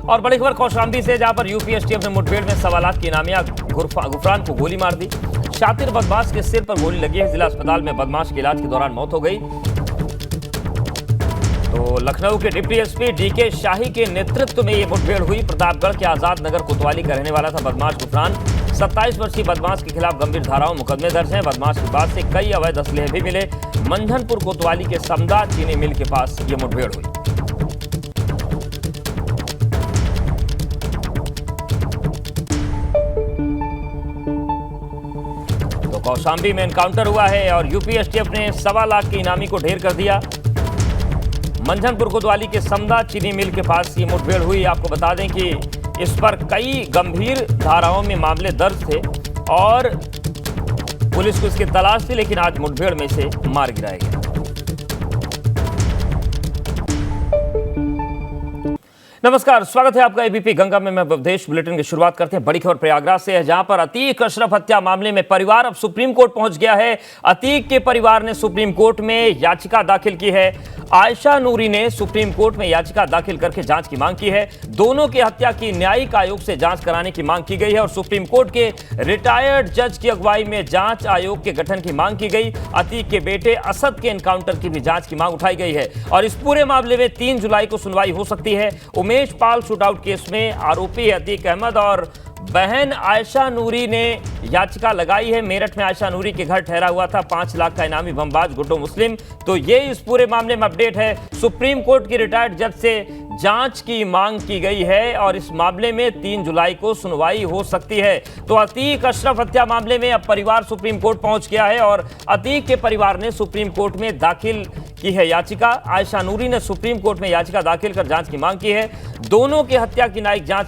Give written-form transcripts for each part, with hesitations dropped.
और बड़ी खबर कौशाम्बी से, जहां पर यूपी एसटीएफ ने मुठभेड़ में 1.25 लाख की इनामिया गुफरान को गोली मार दी। शातिर बदमाश के सिर पर गोली लगी है। जिला अस्पताल में बदमाश के इलाज के दौरान मौत हो गई। तो लखनऊ के डिप्टी एसपी डीके शाही के नेतृत्व में यह मुठभेड़ हुई। प्रतापगढ़ के आजाद नगर कोतवाली का रहने वाला था बदमाश गुफरान। 27 वर्षीय बदमाश के खिलाफ गंभीर धाराओं मुकदमे दर्ज हैं। बदमाश के पास से कई अवैध असलहे भी मिले। मंझनपुर कोतवाली के समदा चीनी मिल के पास यह मुठभेड़ हुई। तो कौशाम्बी में एनकाउंटर हुआ है और यूपी एसटीएफ ने 1.25 लाख की इनामी को ढेर कर दिया। मंझनपुर कोतवाली के समदा चीनी मिल के पास ये मुठभेड़ हुई। आपको बता दें कि इस पर कई गंभीर धाराओं में मामले दर्ज थे और पुलिस को इसकी तलाश थी, लेकिन आज मुठभेड़ में इसे मार गिराया गया। नमस्कार, स्वागत है आपका एबीपी गंगा में। मैं विदेश बुलेटिन की शुरुआत करते हैं। बड़ी खबर प्रयागराज से है, जहां पर अतीक अशरफ हत्या मामले में परिवार अब सुप्रीम कोर्ट पहुंच गया है। अतीक के परिवार ने सुप्रीम कोर्ट में याचिका दाखिल की है। आयशा नूरी ने सुप्रीम कोर्ट में याचिका दाखिल करके जांच की मांग की है। दोनों की हत्या की न्यायिक आयोग से जांच कराने की मांग की गई है और सुप्रीम कोर्ट के रिटायर्ड जज की अगुवाई में जांच आयोग के गठन की मांग की गई। अतीक के बेटे असद के एनकाउंटर की भी जांच की मांग उठाई गई है और इस पूरे मामले में 3 जुलाई को सुनवाई हो सकती है। उमेश पाल शूटआउट केस में आरोपी अतीक अहमद और बहन आयशा नूरी ने याचिका लगाई है। मेरठ में आयशा नूरी के घर ठहरा हुआ था 5 लाख का इनामी बमबाज गुड्डू मुस्लिम। तो ये इस पूरे मामले में अपडेट है। सुप्रीम कोर्ट की रिटायर्ड जज से जांच की मांग की गई है और इस मामले में 3 जुलाई को सुनवाई हो सकती है। तो अतीक अशरफ हत्या मामले में अब परिवार सुप्रीम कोर्ट पहुंच गया है और अतीक के परिवार ने सुप्रीम कोर्ट में दाखिल की है याचिका। आयशा नूरी ने सुप्रीम कोर्ट में याचिका दाखिल कर जांच की मांग की है। दोनों की हत्या की न्यायिक जांच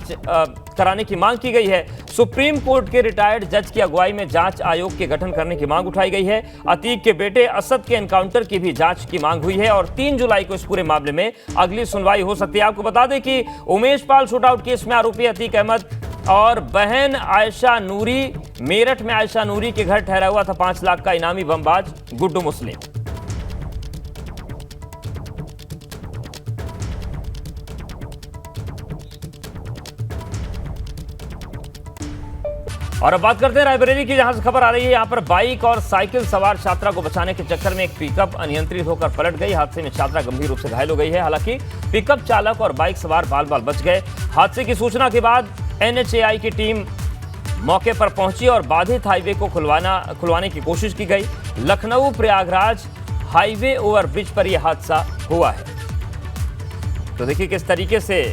कराने की मांग की गई है। सुप्रीम कोर्ट के रिटायर्ड जज की अगुवाई में जांच आयोग के गठन करने की मांग उठाई गई है। अतीक के बेटे असद के एनकाउंटर की भी जांच की मांग हुई है और 3 जुलाई को इस पूरे मामले में अगली सुनवाई हो सकती है। आपको बता दें कि उमेश पाल शूटआउट केस में आरोपी अतीक अहमद और बहन आयशा नूरी, मेरठ में आयशा नूरी के घर ठहरा हुआ था 5 लाख का इनामी बमबाज गुड्डू मुस्लिम। और अब बात करते हैं रायबरेली की, जहां से खबर आ रही है। यहां पर बाइक और साइकिल सवार छात्रा को बचाने के चक्कर में एक पिकअप अनियंत्रित होकर पलट गई। हादसे में छात्रा गंभीर रूप से घायल हो गई है। हालांकि पिकअप चालक और बाइक सवार बाल बाल बच गए। हादसे की सूचना के बाद एनएचएआई की टीम मौके पर पहुंची और बाधित हाईवे को खुलवाने की कोशिश की गई। लखनऊ प्रयागराज हाईवे ओवरब्रिज पर यह हादसा हुआ है। तो देखिए किस तरीके से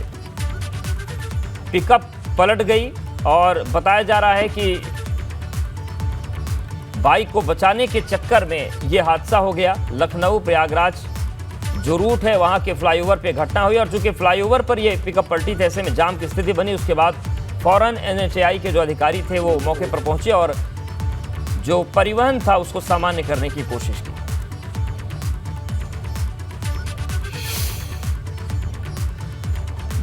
पिकअप पलट गई और बताया जा रहा है कि बाइक को बचाने के चक्कर में यह हादसा हो गया। लखनऊ प्रयागराज जो रूट है वहां के फ्लाईओवर पे घटना हुई और चूंकि फ्लाईओवर पर यह पिकअप पलटी थी, ऐसे में जाम की स्थिति बनी। उसके बाद फौरन एनएचएआई के जो अधिकारी थे वो मौके पर पहुंचे और जो परिवहन था उसको सामान्य करने की कोशिश की।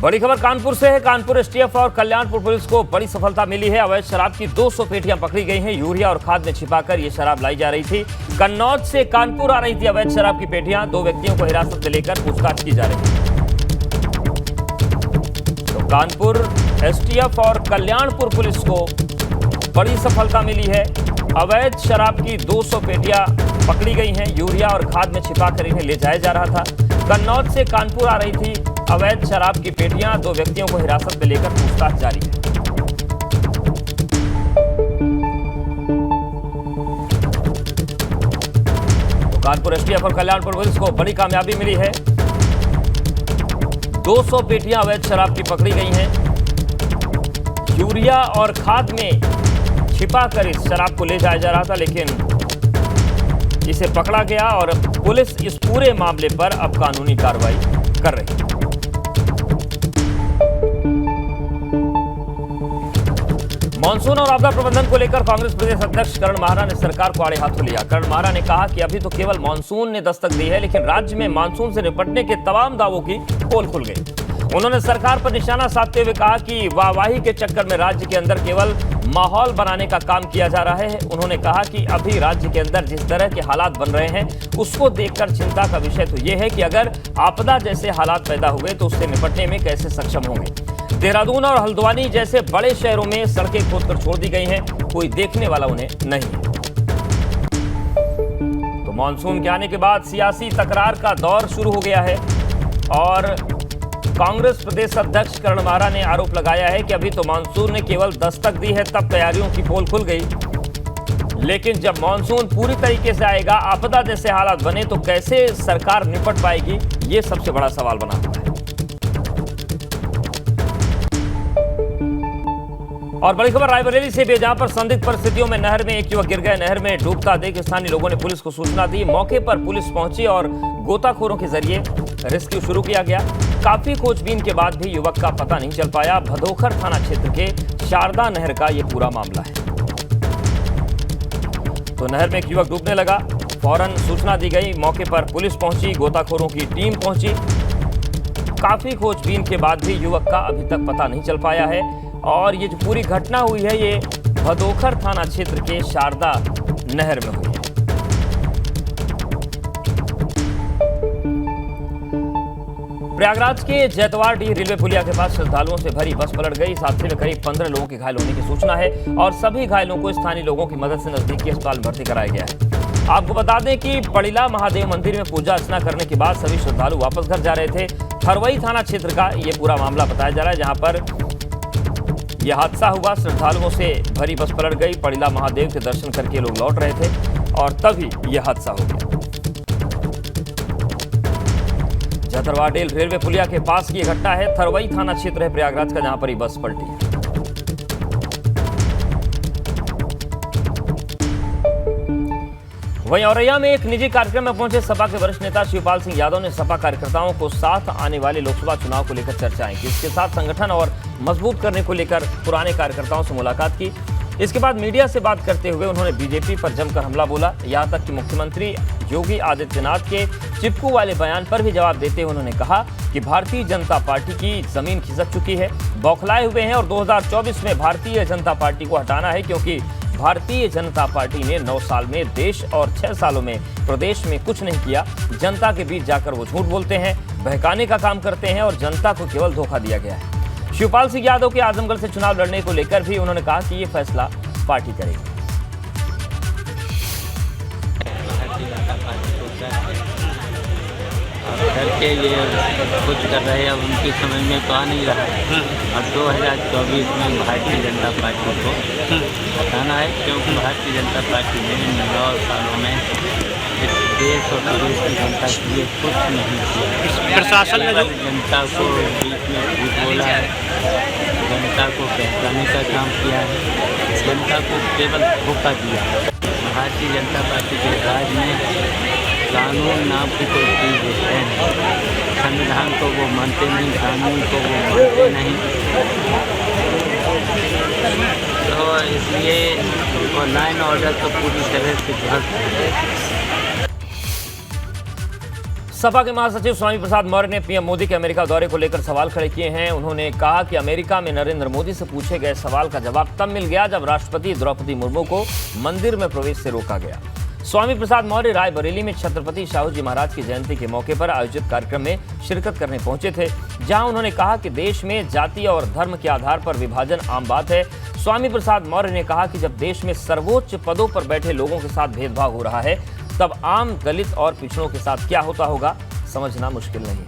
बड़ी खबर कानपुर से है। कानपुर एसटीएफ और कल्याणपुर पुलिस को बड़ी सफलता मिली है। अवैध शराब की 200 पेटियां पकड़ी गई हैं। यूरिया और खाद में छिपाकर यह शराब लाई जा रही थी। कन्नौज से कानपुर आ रही थी अवैध शराब की पेटियां। 2 व्यक्तियों को हिरासत में लेकर पूछताछ की जा रही है। तो कानपुर एसटीएफ और कल्याणपुर पुलिस को बड़ी सफलता मिली है। अवैध शराब की 200 पेटियां पकड़ी गई हैं। यूरिया और खाद में छिपाकर इन्हें ले जाया जा रहा था। कन्नौज से कानपुर आ रही थी अवैध शराब की पेटियां। 2 व्यक्तियों को हिरासत में लेकर पूछताछ जारी है। तो कानपुर एसटीएफ और कल्याणपुर पुलिस को बड़ी कामयाबी मिली है। 200 पेटियां अवैध शराब की पकड़ी गई हैं। यूरिया और खाद में छिपाकर इस शराब को ले जाया जा रहा था, लेकिन इसे पकड़ा गया और पुलिस इस पूरे मामले पर अब कानूनी कार्रवाई कर रही है। मानसून और आपदा प्रबंधन को लेकर कांग्रेस प्रदेश अध्यक्ष करण माहरा ने सरकार को आड़े हाथों लिया। करण माहरा ने कहा कि अभी तो केवल मानसून ने दस्तक दी है, लेकिन राज्य में मानसून से निपटने के तमाम दावों की पोल खुल गई। उन्होंने सरकार पर निशाना साधते हुए कहा कि वाहवाही के चक्कर में राज्य के अंदर केवल माहौल बनाने का काम किया जा रहा है। उन्होंने कहा कि अभी राज्य के अंदर जिस तरह के हालात बन रहे हैं उसको देखकर चिंता का विषय तो यह है कि अगर आपदा जैसे हालात पैदा हुए तो उससे निपटने में कैसे सक्षम होंगे। देहरादून और हल्द्वानी जैसे बड़े शहरों में सड़कें खोदकर छोड़ दी गई हैं, कोई देखने वाला उन्हें नहीं है। तो मानसून के आने के बाद सियासी तकरार का दौर शुरू हो गया है और कांग्रेस प्रदेश अध्यक्ष करण माहरा ने आरोप लगाया है कि अभी तो मानसून ने केवल दस्तक दी है, तब तैयारियों की पोल खुल गई, लेकिन जब मानसून पूरी तरीके से आएगा, आपदा जैसे हालात बने तो कैसे सरकार निपट पाएगी, ये सबसे बड़ा सवाल बना हुआ है। और बड़ी खबर रायबरेली से भी, जहां पर संदिग्ध परिस्थितियों में नहर में एक युवक गिर गए। नहर में डूबता देख स्थानीय लोगों ने पुलिस को सूचना दी। मौके पर पुलिस पहुंची और गोताखोरों के जरिए रेस्क्यू शुरू किया गया। काफी खोजबीन के बाद भी युवक का पता नहीं चल पाया। भदोखर थाना क्षेत्र के शारदा नहर का यह पूरा मामला है। तो नहर में एक युवक डूबने लगा, फौरन सूचना दी गई, मौके पर पुलिस पहुंची, गोताखोरों की टीम पहुंची। काफी खोजबीन के बाद भी युवक का अभी तक पता नहीं चल पाया है और ये जो पूरी घटना हुई है ये भदोखर थाना क्षेत्र के शारदा नहर में हुई है। प्रयागराज के जैतवाड़डीह रेलवे पुलिया के पास श्रद्धालुओं से भरी बस पलट गई। इस हादसे में करीब 15 लोगों के घायल होने की सूचना है और सभी घायलों को स्थानीय लोगों की मदद से नजदीकी अस्पताल में भर्ती कराया गया है। आपको बता दें कि पड़िला महादेव मंदिर में पूजा अर्चना करने के बाद सभी श्रद्धालु वापस घर जा रहे थे। थरवई थाना क्षेत्र का ये पूरा मामला बताया जा रहा है, जहां पर यह हादसा हुआ। श्रद्धालुओं से भरी बस पलट गई। पड़िला महादेव के दर्शन करके लोग लौट रहे थे और तभी यह हादसा हो गया। जतरवाडेल रेलवे पुलिया के पास की घटना है। थरवई थाना क्षेत्र है प्रयागराज का, जहां पर यह बस पलटी है। वहीं औरैया में एक निजी कार्यक्रम में पहुंचे सपा के वरिष्ठ नेता शिवपाल सिंह यादव ने सपा कार्यकर्ताओं को साथ आने वाले लोकसभा चुनाव को लेकर चर्चाएं की। इसके साथ संगठन और मजबूत करने को लेकर पुराने कार्यकर्ताओं से मुलाकात की। इसके बाद मीडिया से बात करते हुए उन्होंने बीजेपी पर जमकर हमला बोला। यहां तक कि मुख्यमंत्री योगी आदित्यनाथ के चिपकू वाले बयान पर भी जवाब देते हुए उन्होंने कहा कि भारतीय जनता पार्टी की जमीन खिसक चुकी है, बौखलाए हुए हैं और 2024 में भारतीय जनता पार्टी को हटाना है, क्योंकि भारतीय जनता पार्टी ने 9 साल में देश और 6 सालों में प्रदेश में कुछ नहीं किया। जनता के बीच जाकर वो झूठ बोलते हैं, बहकाने का काम करते हैं और जनता को केवल धोखा दिया गया है। शिवपाल सिंह यादव के आजमगढ़ से चुनाव लड़ने को लेकर भी उन्होंने कहा कि ये फैसला पार्टी करेगी। करके ये कुछ कर रहे हैं, अब उनकी समझ में तो आ नहीं रहा है। और 2024 में भारतीय जनता पार्टी को हटाना है, क्योंकि भारतीय जनता पार्टी ने 9 सालों में इस देश और प्रदेश की जनता के लिए कुछ नहीं किया। प्रशासन ने जनता को बीच में झूठ बोला है, जनता को बहकाने का काम किया है, जनता को केवल धोखा दिया है। भारतीय जनता पार्टी के राज में कानून नाम की कोई चीज़ है नहीं। संविधान को वो मानते नहीं, कानून को वो मानते नहीं, तो इसलिए वो लाइन ऑर्डर तो पूरी तरह से ध्वस्त है। सपा के महासचिव स्वामी प्रसाद मौर्य ने पीएम मोदी के अमेरिका दौरे को लेकर सवाल खड़े किए हैं। उन्होंने कहा कि अमेरिका में नरेंद्र मोदी से पूछे गए सवाल का जवाब तब मिल गया जब राष्ट्रपति द्रौपदी मुर्मू को मंदिर में प्रवेश से रोका गया। स्वामी प्रसाद मौर्य रायबरेली में छत्रपति शाहू जी महाराज की जयंती के मौके पर आयोजित कार्यक्रम में शिरकत करने पहुंचे थे, जहां उन्होंने कहा कि देश में जाति और धर्म के आधार पर विभाजन आम बात है। स्वामी प्रसाद मौर्य ने कहा कि जब देश में सर्वोच्च पदों पर बैठे लोगों के साथ भेदभाव हो रहा है, तब आम दलित और पिछड़ों के साथ क्या होता होगा, समझना मुश्किल नहीं है।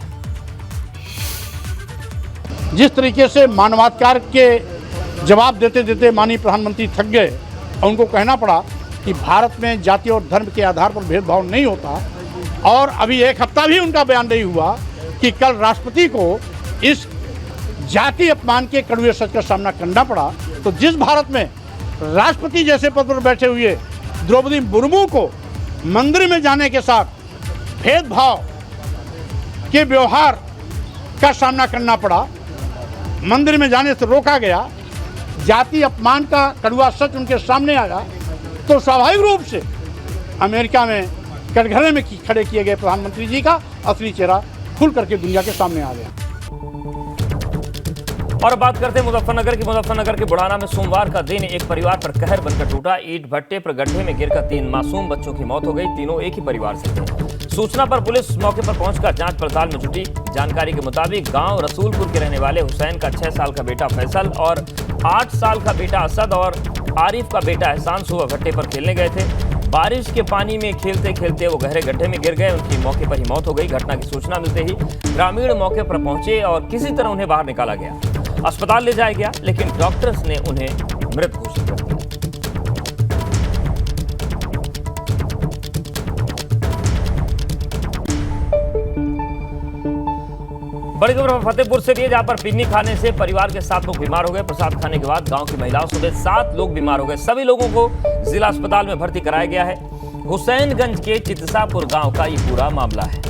जिस तरीके से मानवाधिकार के जवाब देते देते माननीय प्रधानमंत्री थक गए और उनको कहना पड़ा कि भारत में जाति और धर्म के आधार पर भेदभाव नहीं होता, और अभी 1 हफ्ता भी उनका बयान नहीं हुआ कि कल राष्ट्रपति को इस जाति अपमान के कड़वे सच का सामना करना पड़ा, तो जिस भारत में राष्ट्रपति जैसे पद पर बैठे हुए द्रौपदी मुर्मू को मंदिर में जाने के साथ भेदभाव के व्यवहार का सामना करना पड़ा, मंदिर में जाने से रोका गया, जाति अपमान का कड़वा सच उनके सामने आया, तो स्वाभाविक रूप से अमेरिका में कटघरे में खड़े किए गए प्रधानमंत्री जी का असली चेहरा खुल करके दुनिया के सामने आ गया। और बात करते हैं मुजफ्फरनगर की। मुजफ्फरनगर के बुढ़ाना में सोमवार का दिन एक परिवार पर कहर बनकर टूटा। ईंट भट्टे पर गड्ढे में गिरकर 3 मासूम बच्चों की मौत हो गई। तीनों एक ही परिवार से थे। सूचना पर पुलिस मौके पर पहुंचकर जांच पड़ताल में जुटी। जानकारी के मुताबिक गांव रसूलपुर के रहने वाले हुसैन का 6 साल का बेटा फैसल और 8 साल का बेटा असद और आरिफ का बेटा एहसान सुबह भट्टे पर खेलने गए थे। बारिश के पानी में खेलते खेलते वो गहरे गड्ढे में गिर गए। उनकी मौके पर ही मौत हो गई। घटना की सूचना मिलते ही ग्रामीण मौके पर पहुंचे और किसी तरह उन्हें बाहर निकाला गया। अस्पताल ले जाया गया, लेकिन डॉक्टर्स ने उन्हें मृत घोषित कर दिया। बड़ी खबर फतेहपुर से भी है, जहां पर पिन्नी खाने से परिवार के 7 लोग बीमार हो गए। प्रसाद खाने के बाद गांव की महिलाओं समेत 7 लोग बीमार हो गए। सभी लोगों को जिला अस्पताल में भर्ती कराया गया है। हुसैनगंज के चितसापुर गांव का ये पूरा मामला है।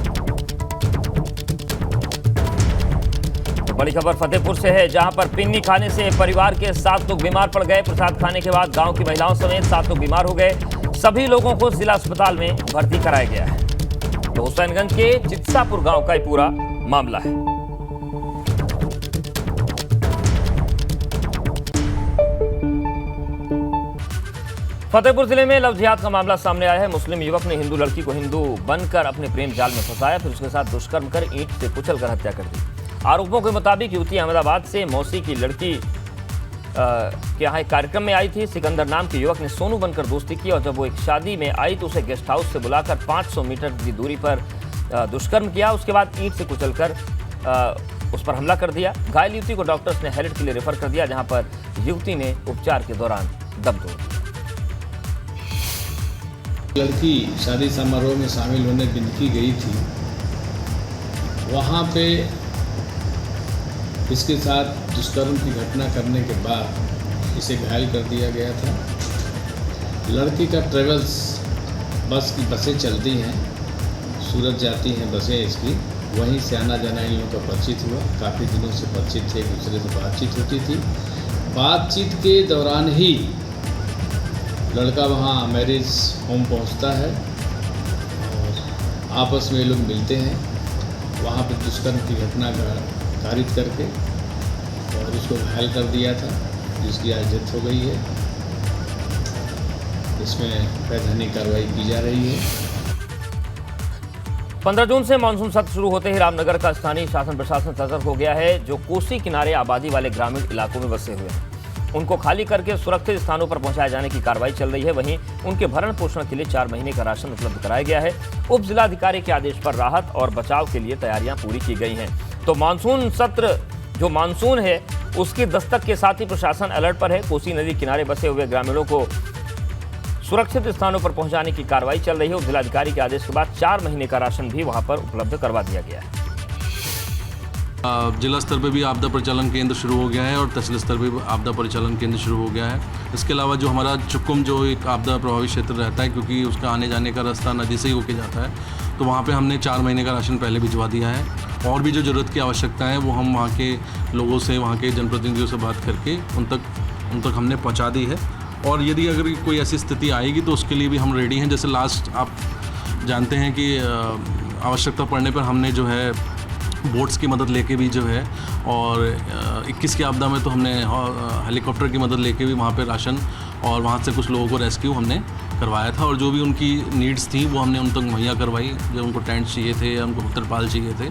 तो बड़ी खबर फतेहपुर से है, जहां पर पिन्नी खाने से परिवार के 7 लोग बीमार पड़ गए। प्रसाद खाने के बाद गांव की महिलाओं समेत 7 लोग बीमार हो गए। सभी लोगों को जिला अस्पताल में भर्ती कराया गया है। तो हुसैनगंज के चितसापुर गांव का ये पूरा मामला है। फतेहपुर जिले में लव जिहाद का मामला सामने आया है। मुस्लिम युवक ने हिंदू लड़की को हिंदू बनकर अपने प्रेम जाल में फंसाया, फिर उसके साथ दुष्कर्म कर ईंट से कुचलकर हत्या कर दी। आरोपों के मुताबिक युवती अहमदाबाद से मौसी की लड़की के यहाँ एक कार्यक्रम में आई थी। सिकंदर नाम के युवक ने सोनू बनकर दोस्ती की और जब वो एक शादी में आई तो उसे गेस्ट हाउस से बुलाकर 500 मीटर की दूरी पर दुष्कर्म किया। उसके बाद ईंट से कुचलकर उस पर हमला कर दिया। घायल युवती को डॉक्टर्स ने हैरिट के लिए रेफर कर दिया, जहां पर युवती ने उपचार के दौरान दम तोड़ दिया। लड़की शादी समारोह में शामिल होने बिंदकी गई थी। वहाँ पे इसके साथ दुष्कर्म की घटना करने के बाद इसे घायल कर दिया गया था। लड़की का ट्रेवल्स बस की बसें चलती हैं, सूरत जाती हैं बसें इसकी, वहीं से आना जाना इन लोगों का परिचित हुआ। काफ़ी दिनों से परिचित थे, एक दूसरे से बातचीत होती थी। बातचीत के दौरान ही लड़का वहाँ मैरिज होम पहुँचता है और आपस में लोग मिलते हैं। वहाँ पर दुष्कर्म की घटना कारित करके और उसको घायल कर दिया था, जिसकी आज डेथ हो गई है। इसमें वैधानिक कार्रवाई की जा रही है। 15 जून से मानसून सत्र शुरू होते ही रामनगर का स्थानीय शासन प्रशासन सतर्क हो गया है। जो कोसी किनारे आबादी वाले ग्रामीण इलाकों में बसे हुए हैं, उनको खाली करके सुरक्षित स्थानों पर पहुंचाए जाने की कार्रवाई चल रही है। वहीं उनके भरण पोषण के लिए 4 महीने का राशन उपलब्ध कराया गया है। उप जिलाधिकारी के आदेश पर राहत और बचाव के लिए तैयारियां पूरी की गई हैं। तो मानसून सत्र, जो मानसून है, उसकी दस्तक के साथ ही प्रशासन अलर्ट पर है। कोसी नदी किनारे बसे हुए ग्रामीणों को सुरक्षित स्थानों पर पहुंचाने की कार्रवाई चल रही है। उप जिलाधिकारी के आदेश के बाद 4 महीने का राशन भी वहां पर उपलब्ध करवा दिया गया है। जिला स्तर पे भी आपदा परिचालन केंद्र शुरू हो गया है और तहसील स्तर पे भी आपदा परिचालन केंद्र शुरू हो गया है। इसके अलावा जो हमारा चुकुम जो एक आपदा प्रभावित क्षेत्र रहता है, क्योंकि उसका आने जाने का रास्ता नदी से ही होके जाता है, तो वहाँ पे हमने 4 महीने का राशन पहले भिजवा दिया है। और भी जो ज़रूरत की आवश्यकता है वो हम वहाँ के लोगों से, वहाँ के जनप्रतिनिधियों से बात करके उन तक हमने पहुँचा दी है। और यदि अगर कोई ऐसी स्थिति आएगी तो उसके लिए भी हम रेडी हैं। जैसे लास्ट आप जानते हैं कि आवश्यकता पड़ने पर हमने जो है बोट्स की मदद लेके भी जो है, और 21 की आपदा में तो हमने हेलीकॉप्टर की मदद लेके भी वहाँ पे राशन और वहाँ से कुछ लोगों को रेस्क्यू हमने करवाया था। और जो भी उनकी नीड्स थी वो हमने उन तक मुहैया करवाई। जो उनको टेंट चाहिए थे या उनको तिरपाल चाहिए थे।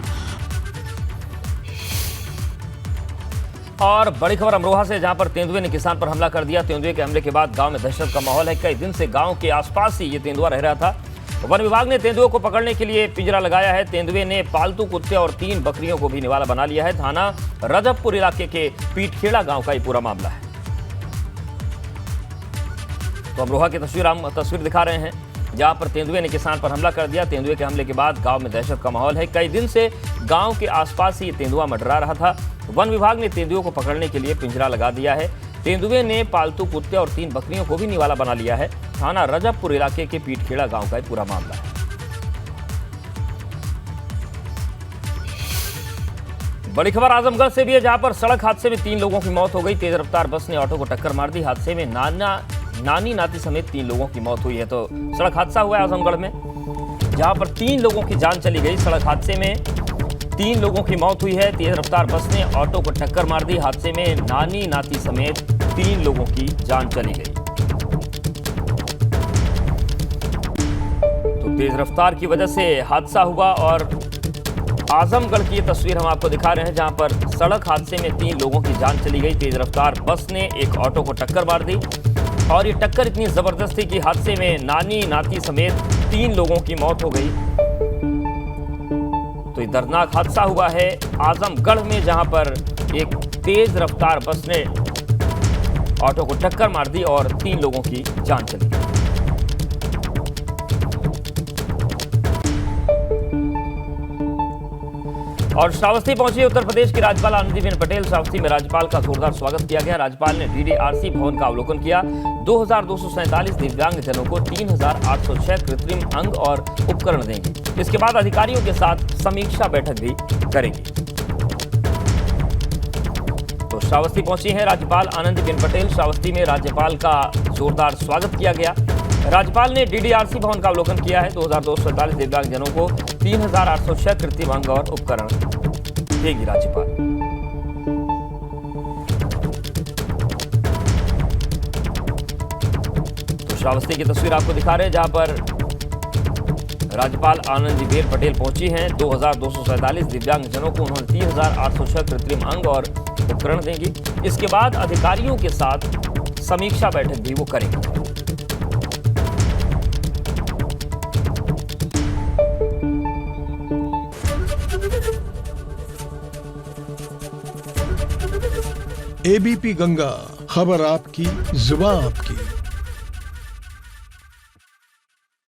और बड़ी खबर अमरोहा से, जहां पर तेंदुए ने किसान पर हमला कर दिया। तेंदुए के हमले के बाद गांव में दहशत का माहौल है। कई दिन से गांव के आसपास ही ये तेंदुआ रह रहा था। वन विभाग ने तेंदुए को पकड़ने के लिए पिंजरा लगाया है। तेंदुए ने पालतू कुत्ते और 3 बकरियों को भी निवाला बना लिया है। थाना रजबपुर इलाके के पीठखेड़ा गांव का ये पूरा मामला है। तो अमरोहा की तस्वीर दिखा रहे हैं, जहां पर तेंदुए ने किसान पर हमला कर दिया। तेंदुए के हमले के बाद गांव में दहशत का माहौल है। कई दिन से गांव के आसपास ही ये तेंदुआ मंडरा रहा था। वन विभाग ने तेंदुए को पकड़ने के लिए पिंजरा लगा दिया है। तेंदुए ने पालतू कुत्ते और 3 बकरियों को भी निवाला बना लिया है। थाना रजबपुर इलाके के पीठखेड़ा गांव का पूरा मामला है। बड़ी खबर आजमगढ़ से भी है, जहां पर सड़क हादसे में 3 लोगों की मौत हो गई। तेज रफ्तार बस ने ऑटो को टक्कर मार दी। हादसे में नानी नाती समेत 3 लोगों की मौत हुई है। तो सड़क हादसा हुआ है आजमगढ़ में, जहां पर 3 लोगों की जान चली गई। सड़क हादसे में 3 लोगों की मौत हुई है। तेज रफ्तार बस ने ऑटो को टक्कर मार दी। हादसे में नानी नाती समेत 3 लोगों की जान चली गई। तो तो तेज रफ्तार की वजह से हादसा हुआ और आजमगढ़ की ये तस्वीर हम आपको दिखा रहे हैं, जहां पर सड़क हादसे में 3 लोगों की जान चली गई। तेज रफ्तार बस ने एक ऑटो को टक्कर मार दी और ये टक्कर इतनी जबरदस्त थी कि हादसे में नानी नाती समेत 3 लोगों की मौत हो गई। तो ये दर्दनाक हादसा हुआ है आजमगढ़ में, जहां पर एक तेज रफ्तार बस ने ऑटो को टक्कर मार दी और 3 लोगों की जान चली गई। और श्रावस्ती पहुंची उत्तर प्रदेश की राज्यपाल आनंदीबेन पटेल। श्रावस्ती में राज्यपाल का जोरदार स्वागत किया गया। राज्यपाल ने डीडीआरसी भवन का अवलोकन किया। 2247 दिव्यांगजनों को 3806 कृत्रिम अंग और उपकरण देंगे। इसके बाद अधिकारियों के साथ समीक्षा बैठक भी करेंगी। तो श्रावस्ती पहुंची हैं राज्यपाल आनंदीबेन पटेल। श्रावस्ती में राज्यपाल का जोरदार स्वागत किया गया। राज्यपाल ने डीडीआरसी भवन का अवलोकन किया है। 2247 दिव्यांगजनों को 3806 कृत्रिम अंग और उपकरण देगी राज्यपाल। तो श्रावस्ती की तस्वीर आपको दिखा रहे हैं, जहां पर राज्यपाल आनंदीबेन पटेल पहुंची हैं। 2247 दिव्यांगजनों को उन्होंने 3806 कृत्रिम अंग और उपकरण देंगी। इसके बाद अधिकारियों के साथ समीक्षा बैठक भी वो करेंगे। एबीपी गंगा, खबर आपकी, जुबान आपकी।